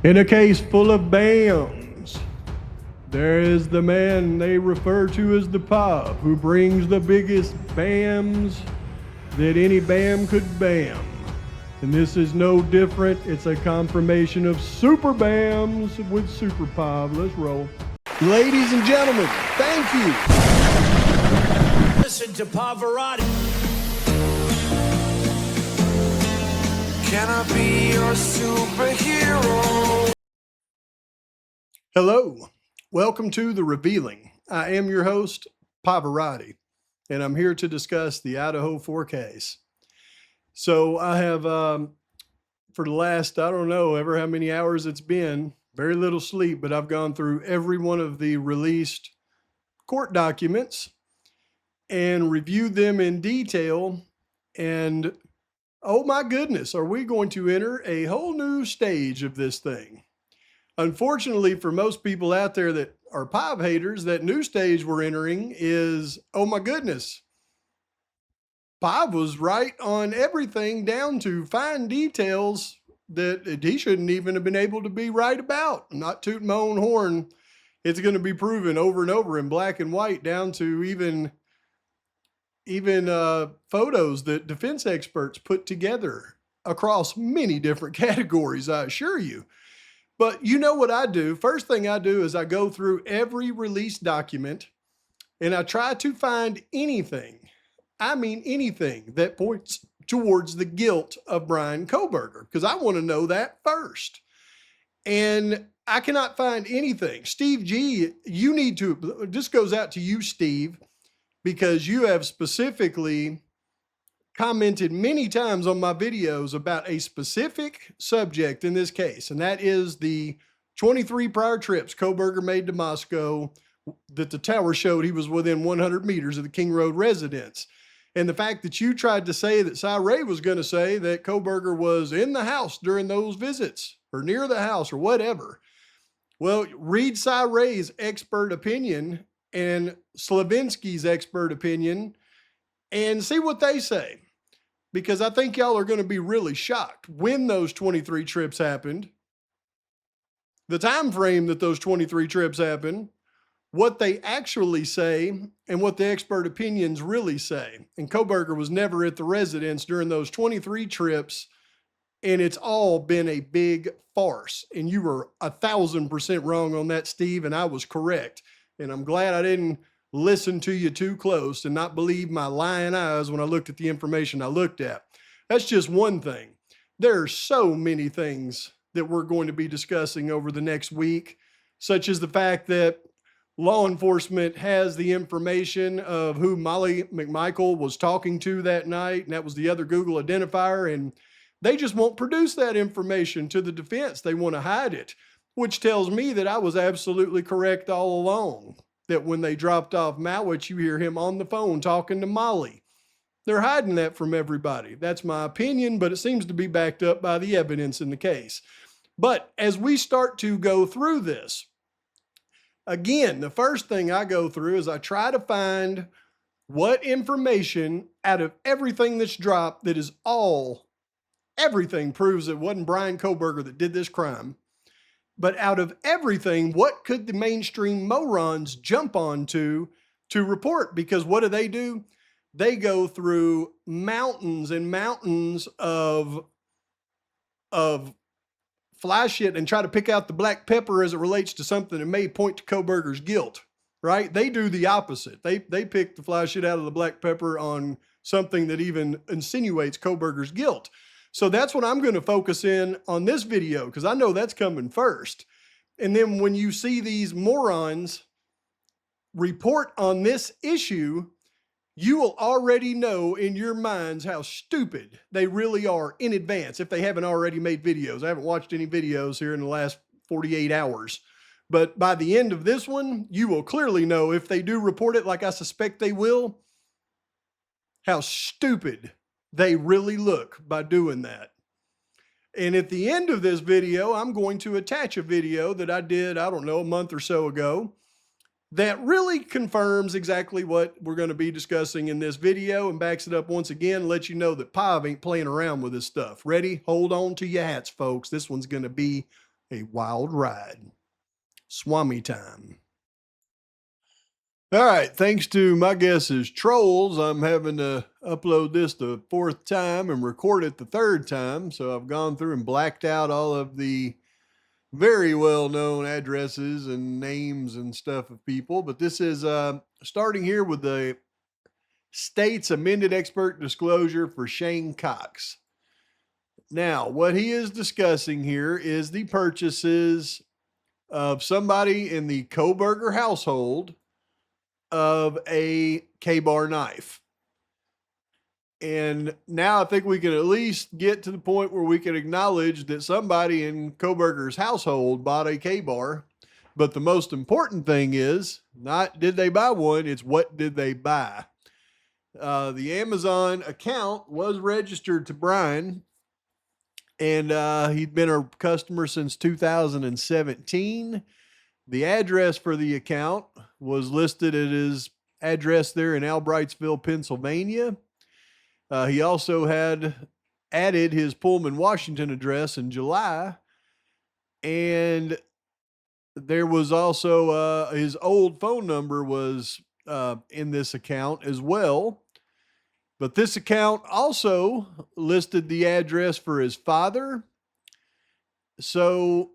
In a case full of BAMs, there is the man they refer to as the Pop, who brings the biggest BAMs that any BAM could BAM. And this is no different. It's a confirmation of super BAMs with Super Pop. Let's roll. Ladies and gentlemen, thank you. Listen to Pavarotti. Can I be your superhero? Hello, welcome to The Revealing. I am your host, Pavarotti, and I'm here to discuss the Idaho 4 case. So I have, for the last, I don't know, ever how many hours it's been, very little sleep, but I've gone through every one of the released court documents and reviewed them in detail. And oh my goodness, are we going to enter a whole new stage of this thing? Unfortunately, for most people out there that are Pive haters, that new stage we're entering is, oh my goodness, Pive was right on everything down to fine details that he shouldn't even have been able to be right about. I'm not tooting my own horn. It's going to be proven over and over in black and white, down to even photos that defense experts put together across many different categories, I assure you. But you know what I do? First thing I do is I go through every release document and I try to find anything, I mean anything, that points towards the guilt of Bryan Kohberger, because I want to know that first. And I cannot find anything. Steve G, you need to, this goes out to you, Steve, because you have specifically commented many times on my videos about a specific subject in this case, and that is the 23 prior trips Kohberger made to Moscow that the tower showed he was within 100 meters of the King Road residence. And the fact that you tried to say that Cy Ray was going to say that Kohberger was in the house during those visits or near the house or whatever. Well, read Cy Ray's expert opinion and Slavinsky's expert opinion and see what they say. Because I think y'all are going to be really shocked when those 23 trips happened, the time frame that those 23 trips happened, what they actually say, and what the expert opinions really say. And Kohberger was never at the residence during those 23 trips, and it's all been a big farce. And you were 1,000% wrong on that, Steve, and I was correct. And I'm glad I didn't listen to you too close and not believe my lying eyes when I looked at the information I looked at. That's just one thing. There are so many things that we're going to be discussing over the next week, such as the fact that law enforcement has the information of who Molly McMichael was talking to that night, and that was the other Google identifier, and they just won't produce that information to the defense. They want to hide it, which tells me that I was absolutely correct all along. That when they dropped off Mowich, you hear him on the phone talking to Molly. They're hiding that from everybody. That's my opinion, but it seems to be backed up by the evidence in the case. But as we start to go through this, again, the first thing I go through is I try to find what information out of everything that's dropped that is everything proves it wasn't Bryan Kohberger that did this crime. But out of everything, what could the mainstream morons jump onto to report? Because what do? They go through mountains and mountains of fly shit and try to pick out the black pepper as it relates to something that may point to Kohberger's guilt, right? They do the opposite. They pick the fly shit out of the black pepper on something that even insinuates Kohberger's guilt. So that's what I'm going to focus in on this video, because I know that's coming first. And then when you see these morons report on this issue, you will already know in your minds how stupid they really are in advance if they haven't already made videos. I haven't watched any videos here in the last 48 hours. But by the end of this one, you will clearly know, if they do report it like I suspect they will, how stupid they really look by doing that. And at the end of this video, I'm going to attach a video that I did, I don't know, a month or so ago, that really confirms exactly what we're going to be discussing in this video and backs it up once again, lets you know that Pive ain't playing around with this stuff. Ready? Hold on to your hats, folks. This one's going to be a wild ride. Swami time. All right, thanks to my guess is trolls, I'm having to upload this the fourth time and record it the third time. So I've gone through and blacked out all of the very well known addresses and names and stuff of people. But this is starting here with the state's amended expert disclosure for Shane Cox. Now, what he is discussing here is the purchases of somebody in the Koberger household of a K-bar knife. And now I think we can at least get to the point where we can acknowledge that somebody in Koberger's household bought a K-bar. But the most important thing is not did they buy one, it's what did they buy. The Amazon account was registered to Brian, and he'd been a customer since 2017. The address for the account was listed at his address there in Albrightsville, Pennsylvania. He also had added his Pullman, Washington address in July. And there was also his old phone number was in this account as well. But this account also listed the address for his father. So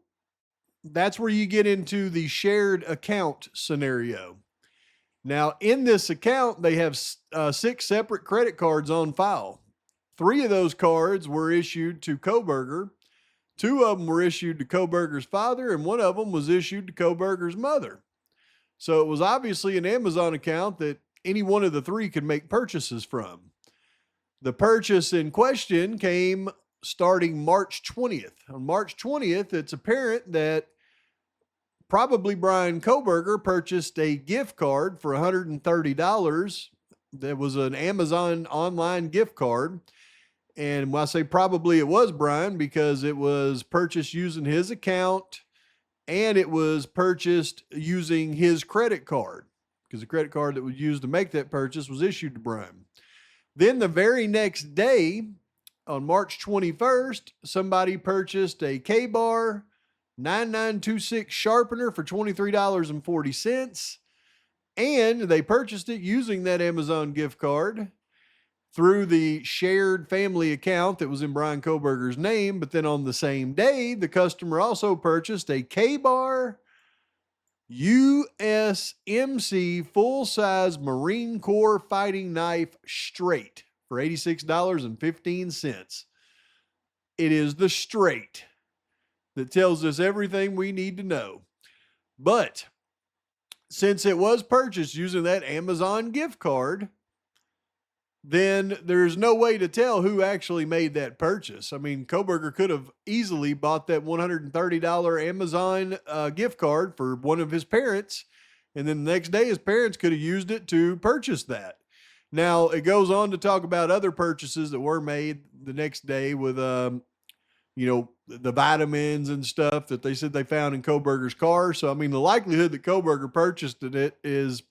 that's where you get into the shared account scenario. Now, in this account, they have 6 separate credit cards on file. 3 of those cards were issued to Koberger. 2 of them were issued to Koberger's father, and 1 of them was issued to Koberger's mother. So it was obviously an Amazon account that any one of the 3 could make purchases from. The purchase in question came starting March 20th. On March 20th, it's apparent that probably Brian Koberger purchased a gift card for $130. That was an Amazon online gift card. And when I say probably, it was Brian because it was purchased using his account and it was purchased using his credit card because the credit card that was used to make that purchase was issued to Brian. Then the very next day, on March 21st, somebody purchased a K-bar 9926 sharpener for $23.40. And they purchased it using that Amazon gift card through the shared family account that was in Brian Koberger's name. But then on the same day, the customer also purchased a K-bar USMC full-size Marine Corps fighting knife straight for $86.15. It is the straight that tells us everything we need to know. But since it was purchased using that Amazon gift card, then there's no way to tell who actually made that purchase. I mean, Koberger could have easily bought that $130 Amazon gift card for one of his parents, and then the next day his parents could have used it to purchase that. Now, it goes on to talk about other purchases that were made the next day with, the vitamins and stuff that they said they found in Koberger's car. So, I mean, the likelihood that Koberger purchased it is,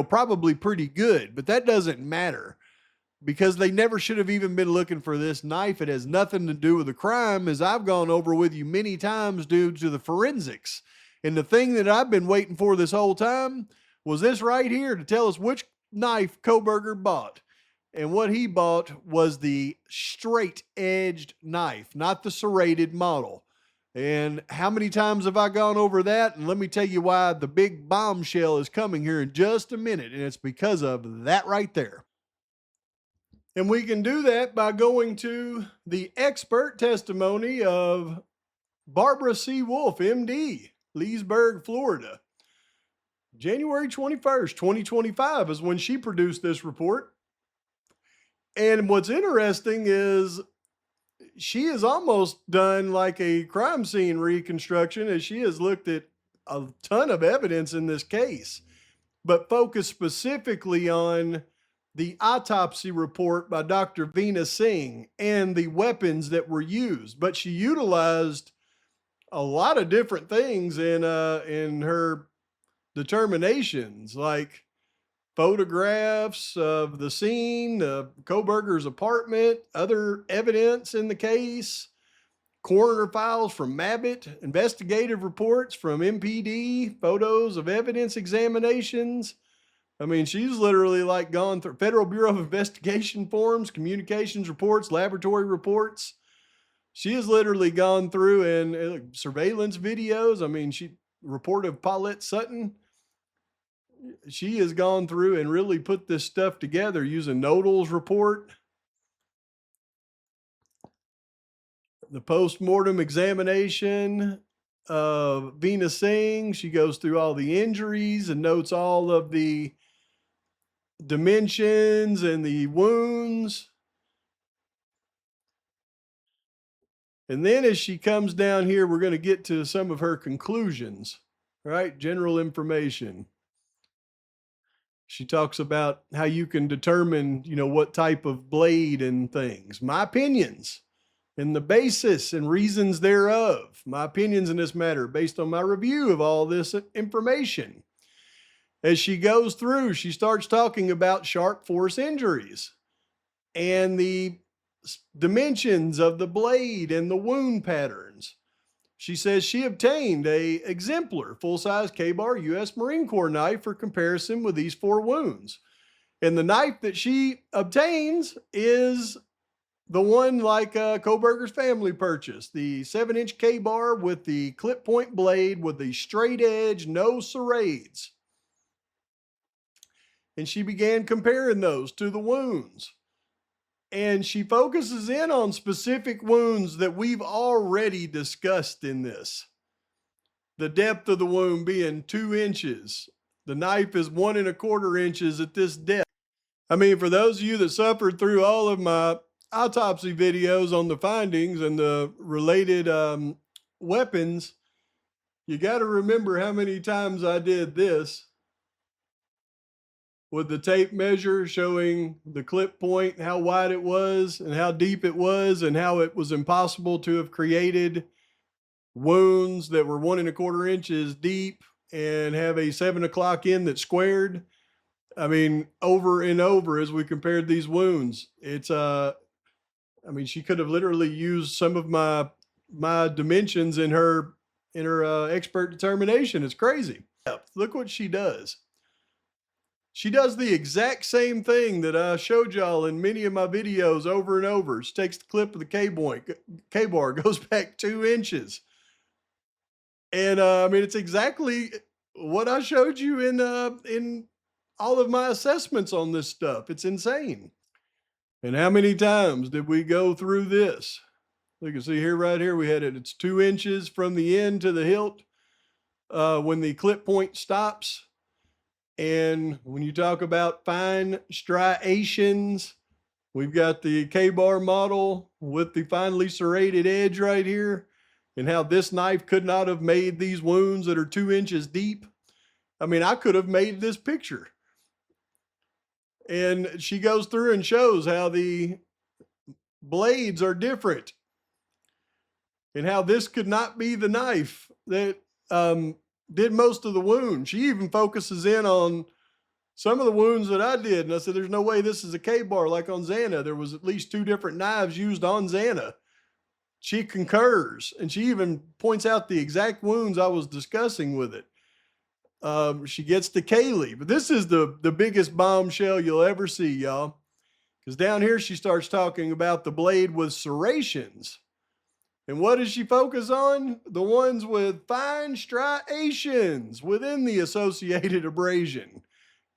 probably pretty good, but that doesn't matter because they never should have even been looking for this knife. It has nothing to do with the crime, as I've gone over with you many times due to the forensics. And the thing that I've been waiting for this whole time was this right here to tell us which knife Koberger bought. And what he bought was the straight-edged knife, not the serrated model. And how many times have I gone over that? And let me tell you why the big bombshell is coming here in just a minute. And it's because of that right there. And we can do that by going to the expert testimony of Barbara C. Wolf, MD, Leesburg, Florida. January 21st, 2025 is when she produced this report. And what's interesting is she has almost done like a crime scene reconstruction, as she has looked at a ton of evidence in this case, but focused specifically on the autopsy report by Dr. Veena Singh and the weapons that were used. But she utilized a lot of different things in her determinations, like photographs of the scene, Koberger's apartment, other evidence in the case, coroner files from Mabbitt, investigative reports from MPD, photos of evidence examinations. I mean, she's literally like gone through Federal Bureau of Investigation forms, communications reports, laboratory reports. She has literally gone through and surveillance videos. I mean, she report of Paulette Sutton. She has gone through and really put this stuff together using Nodal's report, the post-mortem examination of Veena Singh. She goes through all the injuries and notes all of the dimensions and the wounds. And then as she comes down here, we're going to get to some of her conclusions, right? General information. She talks about how you can determine, what type of blade and things. My opinions and the basis and reasons thereof. My opinions in this matter based on my review of all this information. As she goes through, she starts talking about sharp force injuries and the dimensions of the blade and the wound patterns. She says she obtained a exemplar full-size K-bar U.S. Marine Corps knife for comparison with these 4 wounds. And the knife that she obtains is the one like Koberger's family purchased, the 7-inch K-bar with the clip point blade with the straight edge, no serrades. And she began comparing those to the wounds. And she focuses in on specific wounds that we've already discussed in this. The depth of the wound being 2 inches. The knife is 1 1/4 inches at this depth. I mean, for those of you that suffered through all of my autopsy videos on the findings and the related weapons, you got to remember how many times I did this with the tape measure showing the clip point, how wide it was and how deep it was, and how it was impossible to have created wounds that were 1 1/4 inches deep and have a 7 o'clock in that's squared. I mean, over and over as we compared these wounds, it's she could have literally used some of my dimensions in her expert determination. It's crazy. Look what she does. She does the exact same thing that I showed y'all in many of my videos over and over. She takes the clip of the K-bar, goes back 2 inches. And it's exactly what I showed you in all of my assessments on this stuff. It's insane. And how many times did we go through this? You can see here, right here, we had it. It's 2 inches from the end to the hilt when the clip point stops. And when you talk about fine striations, we've got the K-bar model with the finely serrated edge right here, and how this knife could not have made these wounds that are 2 inches deep. I mean, I could have made this picture. And she goes through and shows how the blades are different and how this could not be the knife that did most of the wound. She even focuses in on some of the wounds that I did. And I said, there's no way this is a K-bar like on Xana. There was at least 2 different knives used on Xana. She concurs, and she even points out the exact wounds I was discussing with it. She gets to Kaylee, but this is the biggest bombshell you'll ever see, y'all. Because down here, she starts talking about the blade with serrations. And what does she focus on? The ones with fine striations within the associated abrasion.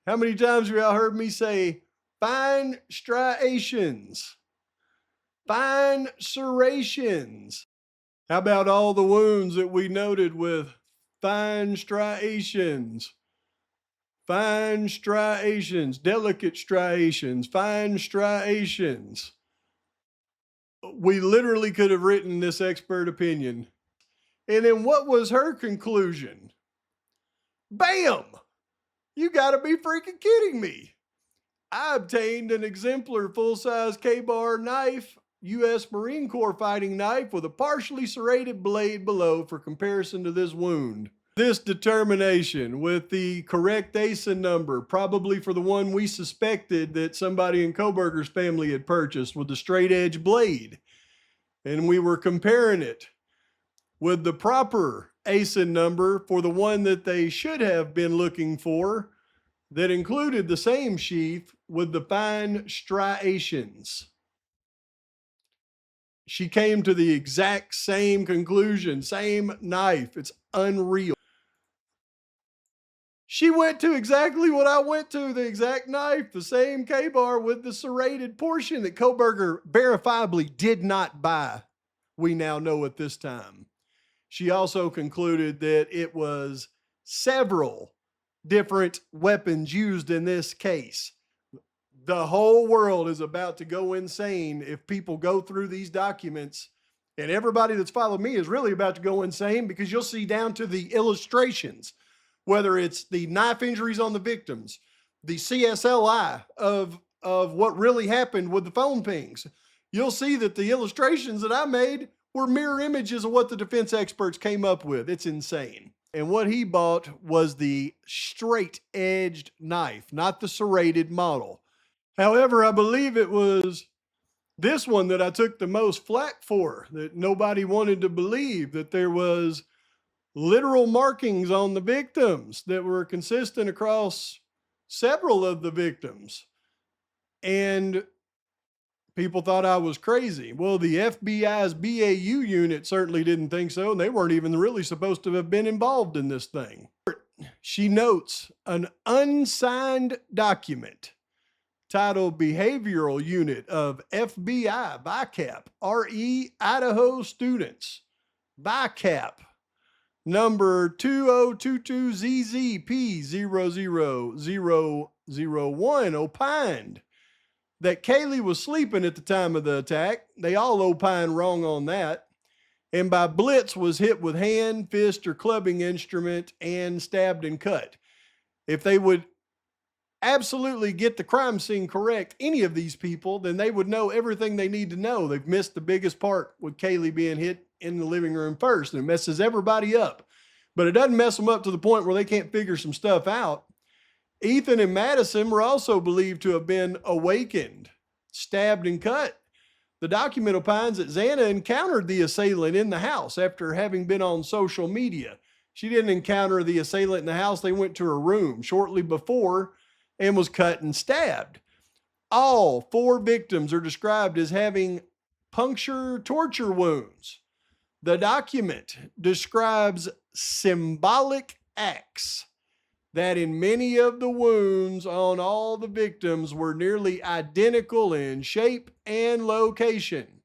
How many times have y'all heard me say fine striations? Fine serrations. How about all the wounds that we noted with fine striations? Fine striations, delicate striations, fine striations. We literally could have written this expert opinion. And then what was her conclusion? Bam! You gotta be freaking kidding me. I obtained an exemplar full-size K-bar knife, U.S. Marine Corps fighting knife with a partially serrated blade below for comparison to this wound. This determination with the correct ASIN number, probably for the one we suspected that somebody in Koberger's family had purchased with the straight edge blade. and we were comparing it with the proper ASIN number for the one that they should have been looking for that included the same sheath with the fine striations. She came to the exact same conclusion, same knife. It's unreal. She went to exactly what I went to, the exact knife, the same K-bar with the serrated portion that Kohberger verifiably did not buy. We now know at this time. She also concluded that it was several different weapons used in this case. The whole world is about to go insane if people go through these documents, and everybody that's followed me is really about to go insane because you'll see down to the illustrations, whether it's the knife injuries on the victims, the CSLI of what really happened with the phone pings. You'll see that the illustrations that I made were mirror images of what the defense experts came up with. It's insane. And what he bought was the straight edged knife, not the serrated model. However, I believe it was this one that I took the most flack for, that nobody wanted to believe that there was literal markings on the victims that were consistent across several of the victims. And people thought I was crazy. Well, the FBI's BAU unit certainly didn't think so, and they weren't even really supposed to have been involved in this thing. She notes an unsigned document titled Behavioral Unit of FBI ViCAP RE Idaho Students ViCAP number 2022ZZP00001 opined that Kaylee was sleeping at the time of the attack. They all opined wrong on that. And by blitz was hit with hand, fist, or clubbing instrument and stabbed and cut. If they would absolutely get the crime scene correct, any of these people, then they would know everything they need to know. They've missed the biggest part with Kaylee being hit in the living room first, and it messes everybody up. But it doesn't mess them up to the point where they can't figure some stuff out. Ethan and Madison were also believed to have been awakened, stabbed, and cut. The document opines that Xana encountered the assailant in the house after having been on social media. She didn't encounter the assailant in the house. They went to her room shortly before and was cut and stabbed. All 4 victims are described as having puncture torture wounds. The document describes symbolic acts that in many of the wounds on all the victims were nearly identical in shape and location.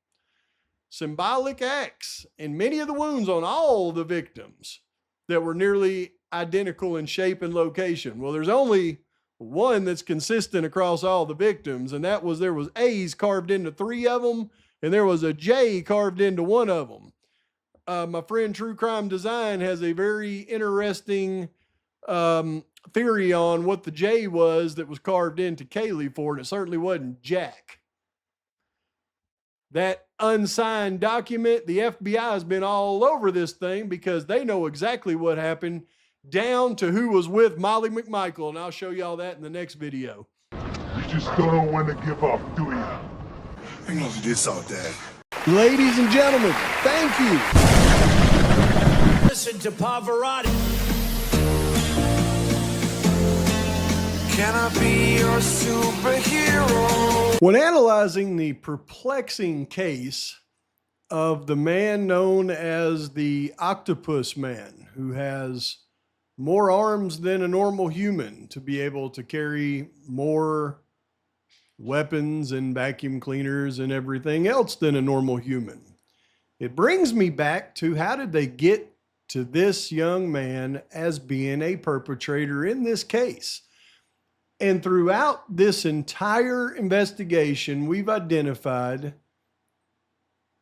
Symbolic acts in many of the wounds on all the victims that were nearly identical in shape and location. Well, there's only one that's consistent across all the victims, and that was there was A's carved into 3 of them, and there was a J carved into 1 of them. My friend True Crime Design has a very interesting theory on what the J was that was carved into Kaylee for, and it certainly wasn't Jack. That unsigned document, the FBI has been all over this thing because they know exactly what happened, down to who was with Molly McMichael, and I'll show y'all that in the next video. You just don't want to give up, do you? I know you did all that. Ladies and gentlemen, thank you. Listen to Pavarotti. Can I be your superhero? When analyzing the perplexing case of the man known as the Octopus Man, who has more arms than a normal human to be able to carry more weapons and vacuum cleaners and everything else than a normal human, it brings me back to how did they get to this young man as being a perpetrator in this case? And throughout this entire investigation, we've identified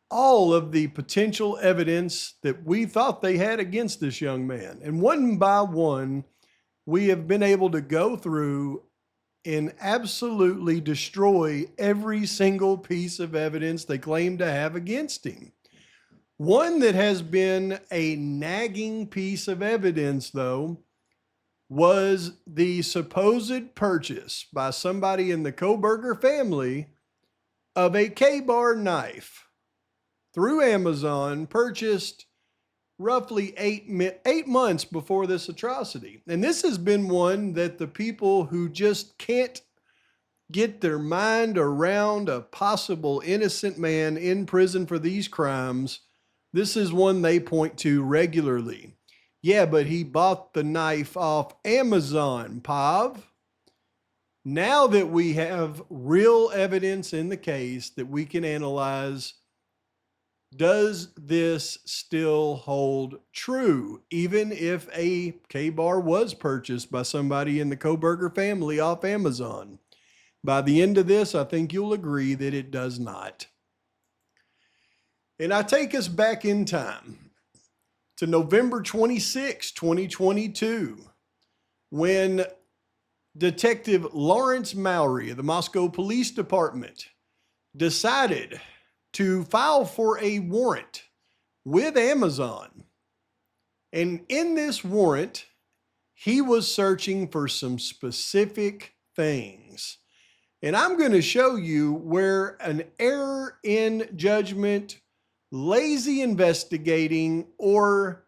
all of the potential evidence that we thought they had against this young man. And one by one, we have been able to go through and absolutely destroy every single piece of evidence they claim to have against him. One that has been a nagging piece of evidence, though, was the supposed purchase by somebody in the Kohberger family of a K-bar knife. through Amazon purchased roughly 8 months before this atrocity. And this has been one that the people who just can't get their mind around a possible innocent man in prison for these crimes, this is one they point to regularly. Yeah, but he bought the knife off Amazon, Pav. Now that we have real evidence in the case that we can analyze, does this still hold true, even if a K-bar was purchased by somebody in the Kohberger family off Amazon? By the end of this, I think you'll agree that it does not. And I take us back in time to November 26, 2022, when Detective Lawrence Mowry of the Moscow Police Department decided to file for a warrant with Amazon. And in this warrant, he was searching for some specific things. And I'm going to show you where an error in judgment, lazy investigating, or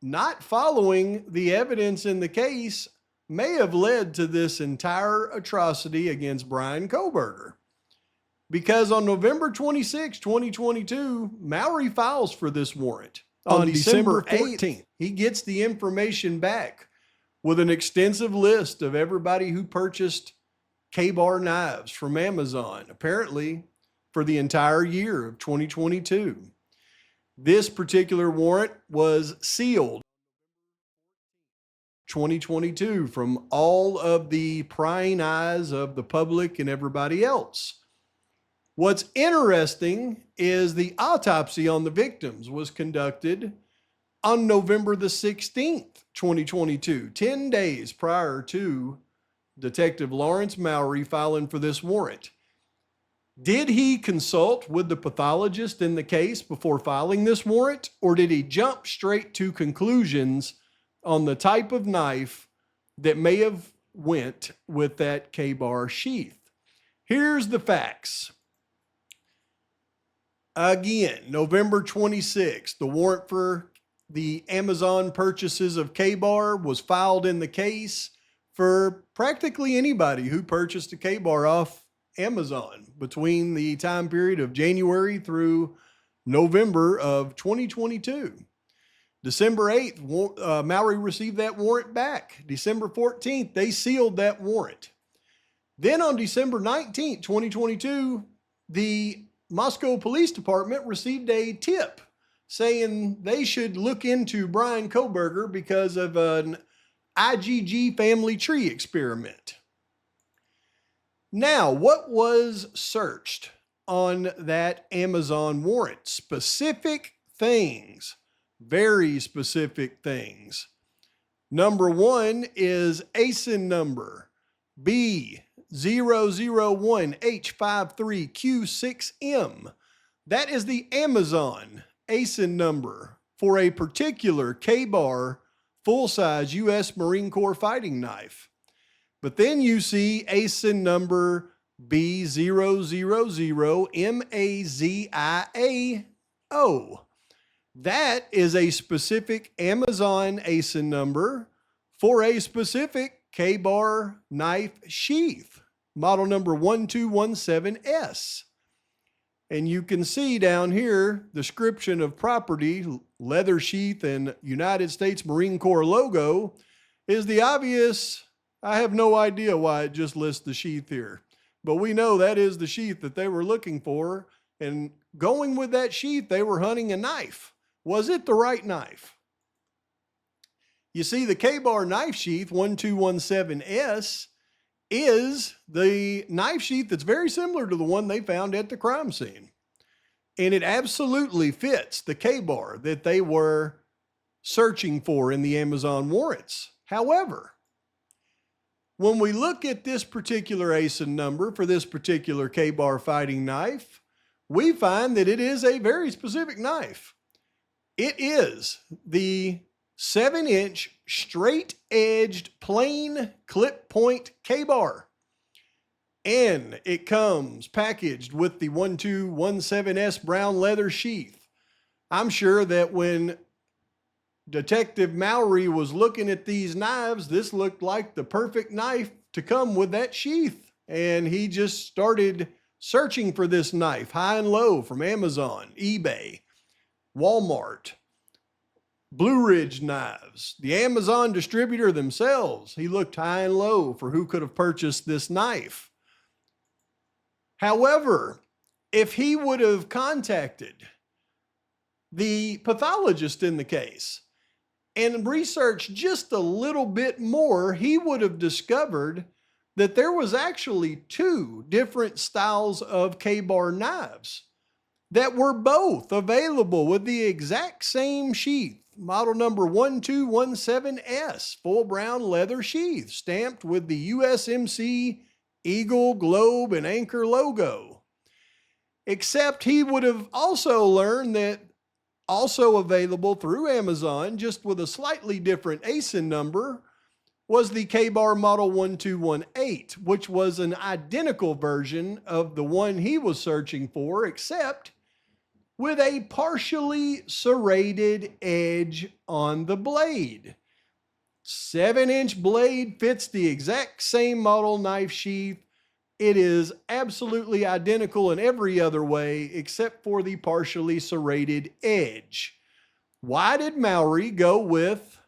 not following the evidence in the case may have led to this entire atrocity against Brian Kohberger. Because on November 26, 2022, Mowry files for this warrant. On December 14th, he gets the information back with an extensive list of everybody who purchased K-bar knives from Amazon, apparently for the entire year of 2022. This particular warrant was sealed 2022 from all of the prying eyes of the public and everybody else. What's interesting is the autopsy on the victims was conducted on November the 16th, 2022, 10 days prior to Detective Lawrence Mowry filing for this warrant. Did he consult with the pathologist in the case before filing this warrant, or did he jump straight to conclusions on the type of knife that may have went with that K-bar sheath? Here's the facts. Again, November 26th, the warrant for the Amazon purchases of K-bar was filed in the case for practically anybody who purchased a K-bar off Amazon between the time period of January through November of 2022. December 8th, Mowry received that warrant back. December 14th, they sealed that warrant. Then on December 19th, 2022, the Moscow Police Department received a tip saying they should look into Brian Kohberger because of an IgG family tree experiment. Now, what was searched on that Amazon warrant? Specific things, very specific things. Number one is ASIN number B001H53Q6M. That is the Amazon ASIN number for a particular K-bar full-size U.S. Marine Corps fighting knife. But then you see ASIN number B000MAZIAO. That is a specific Amazon ASIN number for a specific K-bar knife sheath, model number 1217S. And you can see down here, description of property, leather sheath and United States Marine Corps logo is the obvious. I have no idea why it just lists the sheath here, but we know that is the sheath that they were looking for. And going with that sheath, they were hunting a knife. Was it the right knife? You see, the K-bar knife sheath 1217S is the knife sheath that's very similar to the one they found at the crime scene. And it absolutely fits the K-bar that they were searching for in the Amazon warrants. However, when we look at this particular ASIN number for this particular K-bar fighting knife, we find that it is a very specific knife. It is the 7-inch straight-edged plain clip point K-bar. And it comes packaged with the 1217S brown leather sheath. I'm sure that when Detective Mowry was looking at these knives, this looked like the perfect knife to come with that sheath. And he just started searching for this knife high and low from Amazon, eBay, Walmart, Blue Ridge Knives, the Amazon distributor themselves. He looked high and low for who could have purchased this knife. However, if he would have contacted the pathologist in the case and researched just a little bit more, he would have discovered that there was actually two different styles of K-bar knives that were both available with the exact same sheath, model number 1217S, full brown leather sheath, stamped with the USMC Eagle, Globe, and Anchor logo. Except he would have also learned that also available through Amazon, just with a slightly different ASIN number, was the K-bar model 1218, which was an identical version of the one he was searching for, except with a partially serrated edge on the blade. 7-inch blade fits the exact same model knife sheath. It is absolutely identical in every other way except for the partially serrated edge. Why did Mowry go with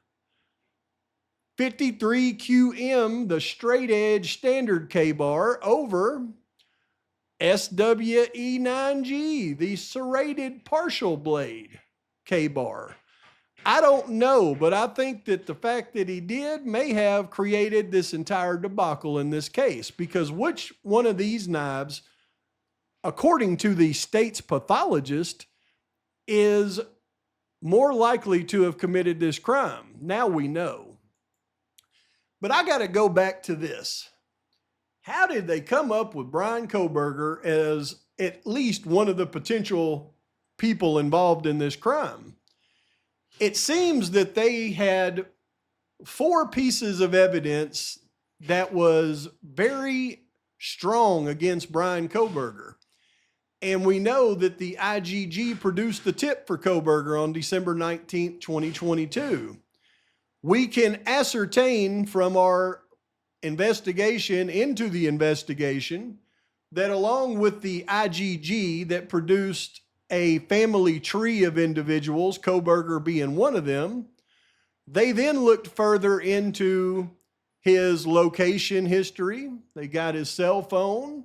53QM, the straight edge standard K-bar, over SWE9G, the serrated partial blade K-bar? I don't know, but I think that the fact that he did may have created this entire debacle in this case, because which one of these knives, according to the state's pathologist, is more likely to have committed this crime? Now we know. But I got to go back to this. How did they come up with Bryan Kohberger as at least one of the potential people involved in this crime? It seems that they had 4 pieces of evidence that was very strong against Bryan Kohberger. And we know that the IGG produced the tip for Kohberger on December 19th, 2022. We can ascertain from our investigation into the investigation that along with the IGG that produced a family tree of individuals, Kohberger being one of them, they then looked further into his location history. They got his cell phone,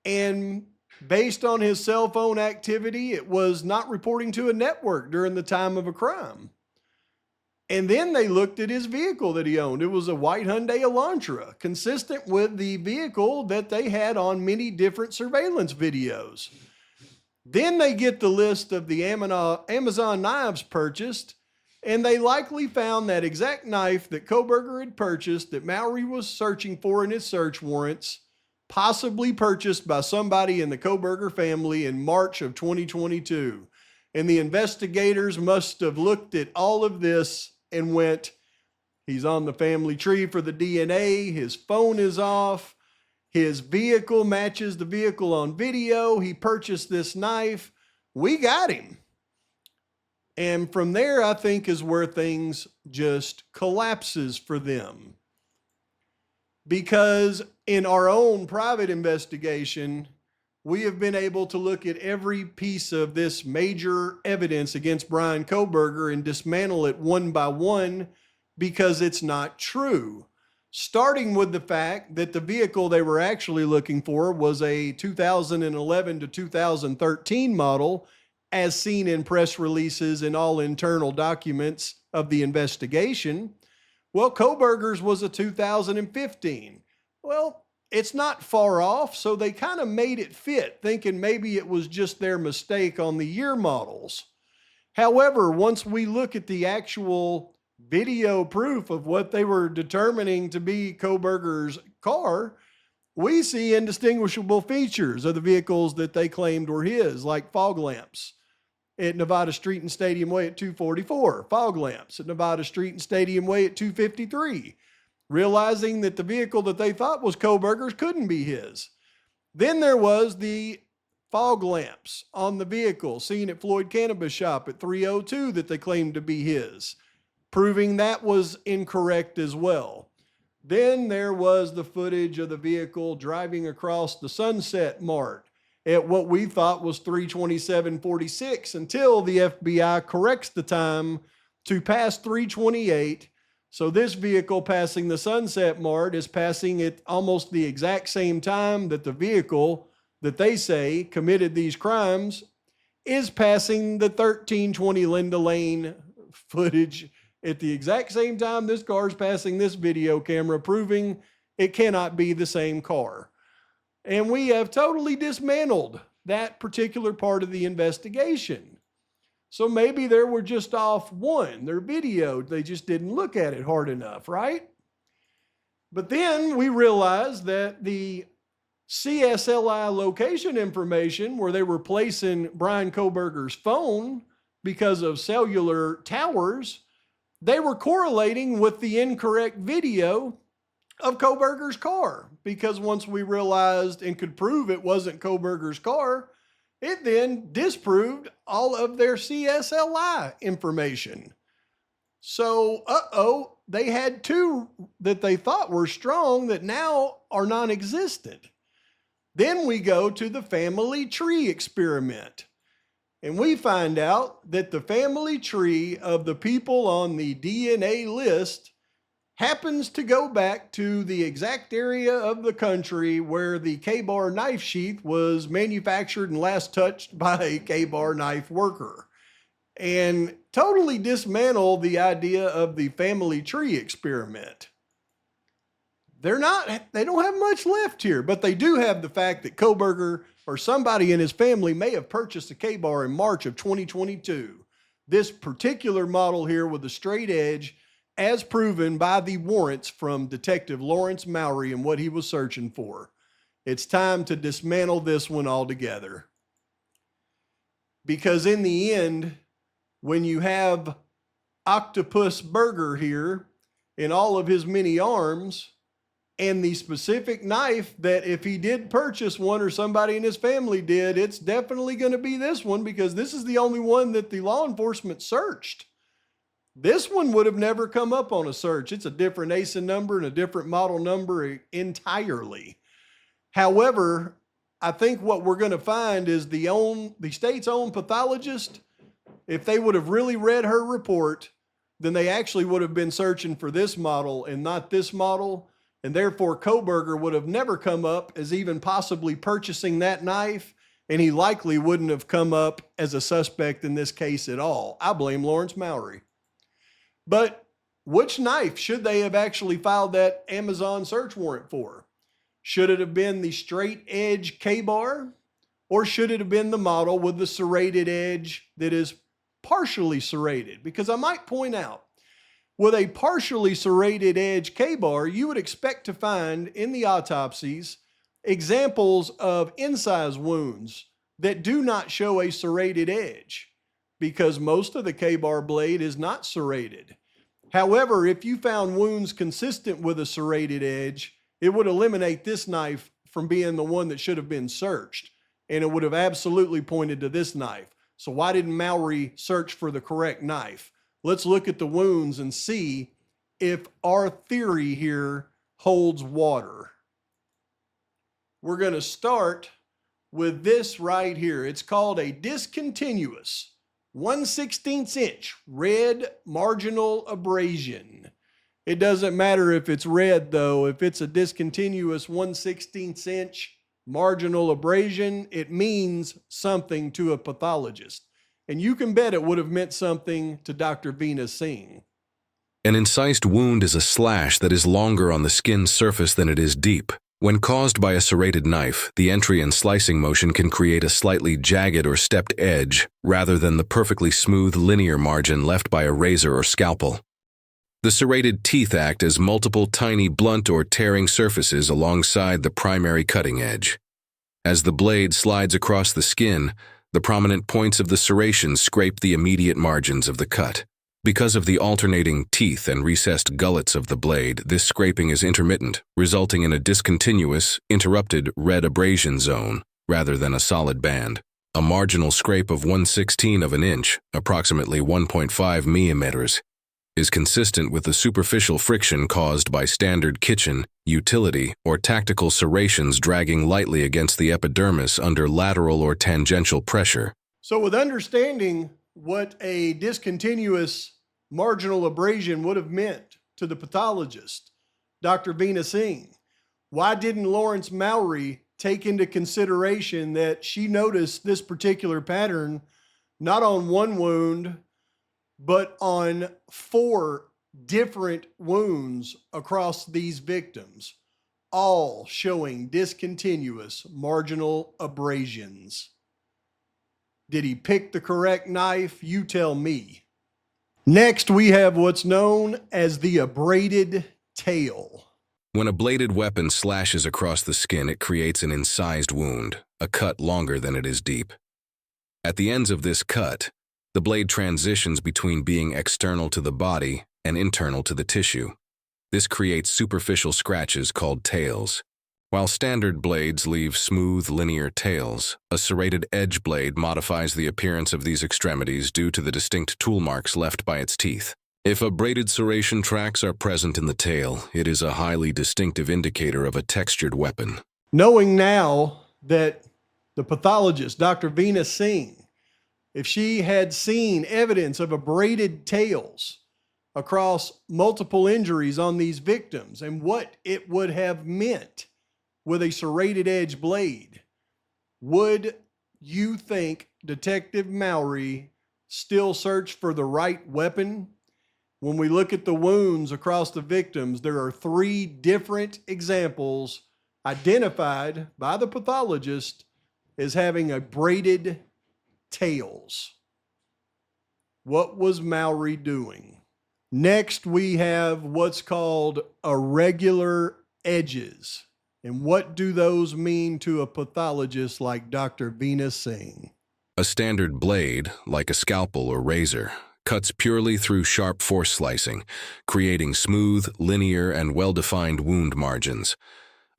and based on his cell phone activity, it was not reporting to a network during the time of a crime. And then they looked at his vehicle that he owned. It was a white Hyundai Elantra, consistent with the vehicle that they had on many different surveillance videos. Then they get the list of the Amazon knives purchased, and they likely found that exact knife that Kohberger had purchased that Mowry was searching for in his search warrants, possibly purchased by somebody in the Kohberger family in March of 2022. And the investigators must have looked at all of this and went, he's on the family tree for the DNA, his phone is off, his vehicle matches the vehicle on video, he purchased this knife, we got him. And from there, I think, is where things just collapses for them. Because in our own private investigation, we have been able to look at every piece of this major evidence against Bryan Kohberger and dismantle it one by one because it's not true. Starting with the fact that the vehicle they were actually looking for was a 2011 to 2013 model, as seen in press releases and all internal documents of the investigation. Well, Kohberger's was a 2015. Well, it's not far off, so they kind of made it fit, thinking maybe it was just their mistake on the year models. However, once we look at the actual video proof of what they were determining to be Kohberger's car, we see indistinguishable features of the vehicles that they claimed were his, like fog lamps at Nevada Street and Stadium Way at 244, fog lamps at Nevada Street and Stadium Way at 253, realizing that the vehicle that they thought was Kohberger's couldn't be his. Then there was the fog lamps on the vehicle seen at Floyd Cannabis Shop at 302 that they claimed to be his, proving that was incorrect as well. Then there was the footage of the vehicle driving across the Sunset Mart at what we thought was 3:27:46 until the FBI corrects the time to past 3:28. So this vehicle passing the Sunset Mart is passing at almost the exact same time that the vehicle that they say committed these crimes is passing the 1320 Linda Lane footage at the exact same time this car is passing this video camera, proving it cannot be the same car. And we have totally dismantled that particular part of the investigation. So maybe they were just off one. Their video, they just didn't look at it hard enough, right? But then we realized that the CSLI location information where they were placing Brian Kohberger's phone because of cellular towers, they were correlating with the incorrect video of Kohberger's car, because once we realized and could prove it wasn't Kohberger's car, it then disproved all of their CSLI information. So, they had two that they thought were strong that now are non-existent. Then we go to the family tree experiment, and we find out that the family tree of the people on the DNA list happens to go back to the exact area of the country where the K-bar knife sheath was manufactured and last touched by a K-bar knife worker, and totally dismantle the idea of the family tree experiment. They don't have much left here, but they do have the fact that Kohberger or somebody in his family may have purchased a K-bar in March of 2022. This particular model here with a straight edge, as proven by the warrants from Detective Lawrence Mowry and what he was searching for. It's time to dismantle this one altogether. Because in the end, when you have Octopus Burger here in all of his many arms, and the specific knife that if he did purchase one or somebody in his family did, it's definitely going to be this one, because this is the only one that the law enforcement searched. This one would have never come up on a search. It's a different ASIN number and a different model number entirely. However, I think what we're going to find is the state's own pathologist, if they would have really read her report, then they actually would have been searching for this model and not this model. And therefore, Kohberger would have never come up as even possibly purchasing that knife, and he likely wouldn't have come up as a suspect in this case at all. I blame Lawrence Mowry. But which knife should they have actually filed that Amazon search warrant for? Should it have been the straight edge K-bar, or should it have been the model with the serrated edge that is partially serrated? Because I might point out, with a partially serrated edge K-bar, you would expect to find in the autopsies examples of incise wounds that do not show a serrated edge, because most of the K-bar blade is not serrated. However, if you found wounds consistent with a serrated edge, it would eliminate this knife from being the one that should have been searched, and it would have absolutely pointed to this knife. So why didn't Mowry search for the correct knife? Let's look at the wounds and see if our theory here holds water. We're going to start with this right here. It's called a discontinuous 1/16 inch red marginal abrasion. It doesn't matter if it's red though. If it's a discontinuous 1/16 inch marginal abrasion, it means something to a pathologist. And you can bet it would have meant something to Dr. Veena Singh. An incised wound is a slash that is longer on the skin surface than it is deep. When caused by a serrated knife, the entry and slicing motion can create a slightly jagged or stepped edge, rather than the perfectly smooth linear margin left by a razor or scalpel. The serrated teeth act as multiple tiny blunt or tearing surfaces alongside the primary cutting edge. As the blade slides across the skin, the prominent points of the serration scrape the immediate margins of the cut. Because of the alternating teeth and recessed gullets of the blade, this scraping is intermittent, resulting in a discontinuous, interrupted red abrasion zone, rather than a solid band. A marginal scrape of 1/16 of an inch, approximately 1.5 millimeters, is consistent with the superficial friction caused by standard kitchen, utility, or tactical serrations dragging lightly against the epidermis under lateral or tangential pressure. So with understanding what a discontinuous marginal abrasion would have meant to the pathologist, Dr. Veena Singh, why didn't Lawrence Mowry take into consideration that she noticed this particular pattern not on one wound, but on 4 different wounds across these victims, all showing discontinuous marginal abrasions? Did he pick the correct knife? You tell me. Next, we have what's known as the abraded tail. When a bladed weapon slashes across the skin, it creates an incised wound, a cut longer than it is deep. At the ends of this cut, the blade transitions between being external to the body and internal to the tissue. This creates superficial scratches called tails. While standard blades leave smooth, linear tails, a serrated edge blade modifies the appearance of these extremities due to the distinct tool marks left by its teeth. If abraded serration tracks are present in the tail, it is a highly distinctive indicator of a textured weapon. Knowing now that the pathologist, Dr. Veena Singh, if she had seen evidence of abraded tails across multiple injuries on these victims and what it would have meant with a serrated edge blade, would you think Detective Mowry still searched for the right weapon? When we look at the wounds across the victims, there are 3 different examples identified by the pathologist as having abraded tails. What was Mowry doing? Next, we have what's called irregular edges. And what do those mean to a pathologist like Dr. Veena Singh? A standard blade, like a scalpel or razor, cuts purely through sharp force slicing, creating smooth, linear, and well-defined wound margins.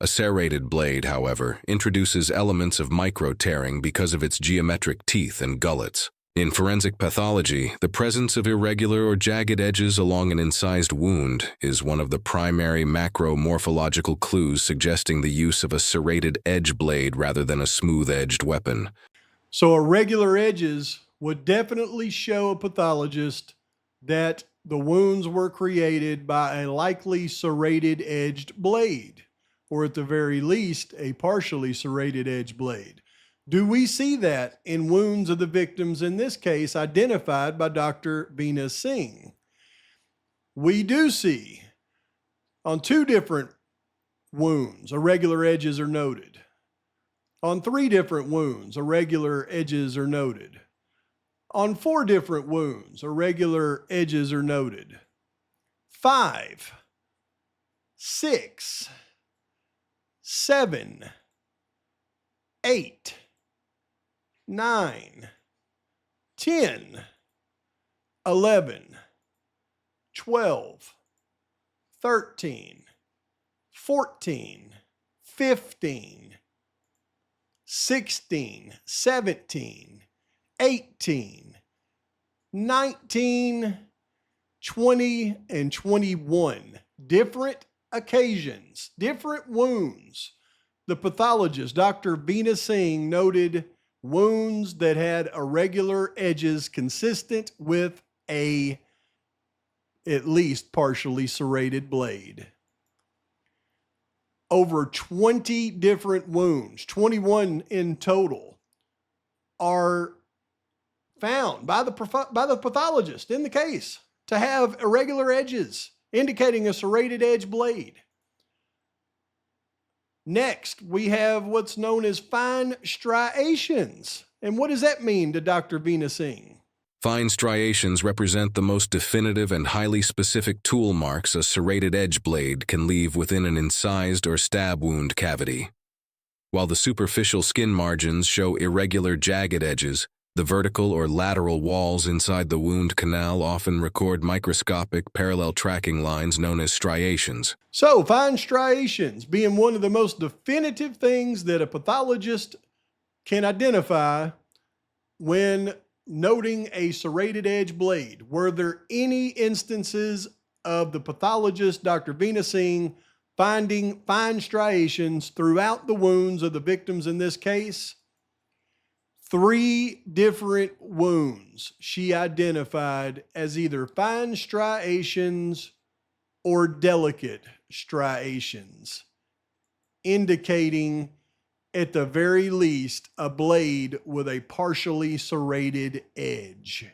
A serrated blade, however, introduces elements of micro-tearing because of its geometric teeth and gullets. In forensic pathology, the presence of irregular or jagged edges along an incised wound is one of the primary macro-morphological clues suggesting the use of a serrated edge blade rather than a smooth-edged weapon. So irregular edges would definitely show a pathologist that the wounds were created by a likely serrated edged blade, or at the very least, a partially serrated edge blade. Do we see that in wounds of the victims in this case identified by Dr. Veena Singh? We do see on 2 different wounds, irregular edges are noted. On 3 different wounds, irregular edges are noted. On 4 different wounds, irregular edges are noted. 5, 6, 7, 8, 9, 10, 11, 12, 13, 14, 15, 16, 17, 18, 19, 20, and 21. Different occasions, different wounds. The pathologist, Dr. Veena Singh, noted wounds that had irregular edges consistent with a at least partially serrated blade. Over 20 different wounds, 21 in total, are found by the pathologist in the case to have irregular edges, indicating a serrated edge blade. Next, we have what's known as fine striations. And what does that mean to Dr. Veena Singh? Fine striations represent the most definitive and highly specific tool marks a serrated edge blade can leave within an incised or stab wound cavity. While the superficial skin margins show irregular jagged edges, The vertical or lateral walls inside the wound canal often record microscopic parallel tracking lines known as striations. So, fine striations being one of the most definitive things that a pathologist can identify when noting a serrated edge blade. Were there any instances of the pathologist, Dr. Vindicating, finding fine striations throughout the wounds of the victims in this case? 3 different wounds she identified as either fine striations or delicate striations, indicating at the very least a blade with a partially serrated edge.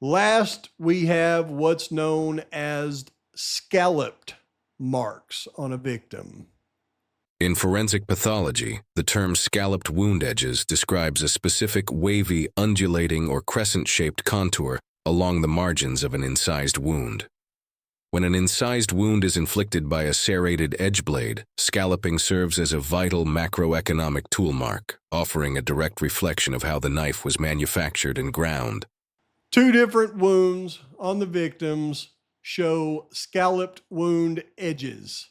Last, we have what's known as scalloped marks on a victim. In forensic pathology, the term scalloped wound edges describes a specific wavy, undulating, or crescent-shaped contour along the margins of an incised wound. When an incised wound is inflicted by a serrated edge blade, scalloping serves as a vital macroeconomic toolmark, offering a direct reflection of how the knife was manufactured and ground. 2 different wounds on the victims show scalloped wound edges,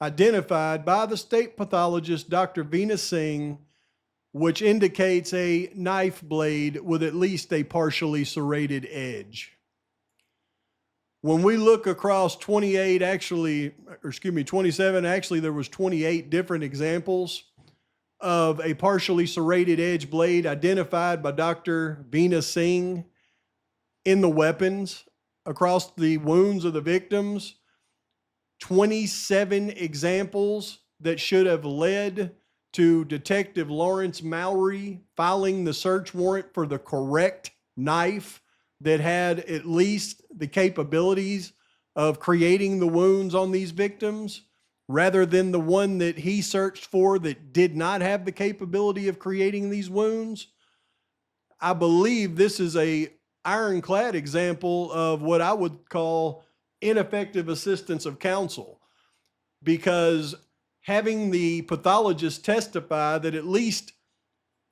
identified by the state pathologist, Dr. Vindicating, which indicates a knife blade with at least a partially serrated edge. When we look across 27, actually there was 28 different examples of a partially serrated edge blade identified by Dr. Vindicating in the weapons across the wounds of the victims. 27 examples that should have led to Detective Lawrence Mallory filing the search warrant for the correct knife that had at least the capabilities of creating the wounds on these victims, rather than the one that he searched for that did not have the capability of creating these wounds. I believe this is a ironclad example of what I would call ineffective assistance of counsel, because having the pathologist testify that at least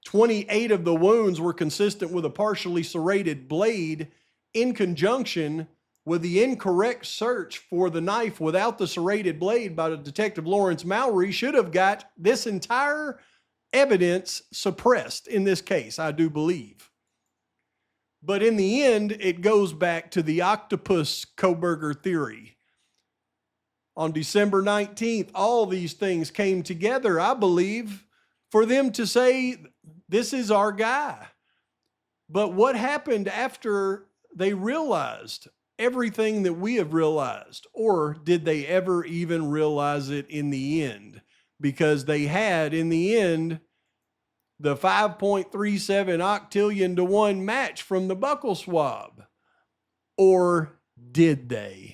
28 of the wounds were consistent with a partially serrated blade in conjunction with the incorrect search for the knife without the serrated blade by Detective Lawrence Mallory should have got this entire evidence suppressed in this case, I do believe. But in the end, it goes back to the octopus Koberger theory. On December 19th, all these things came together, I believe, for them to say, this is our guy. But what happened after they realized everything that we have realized? Or did they ever even realize it in the end? Because they had, in the end, the 5.37 octillion to 1 match from the buccal swab. Or did they?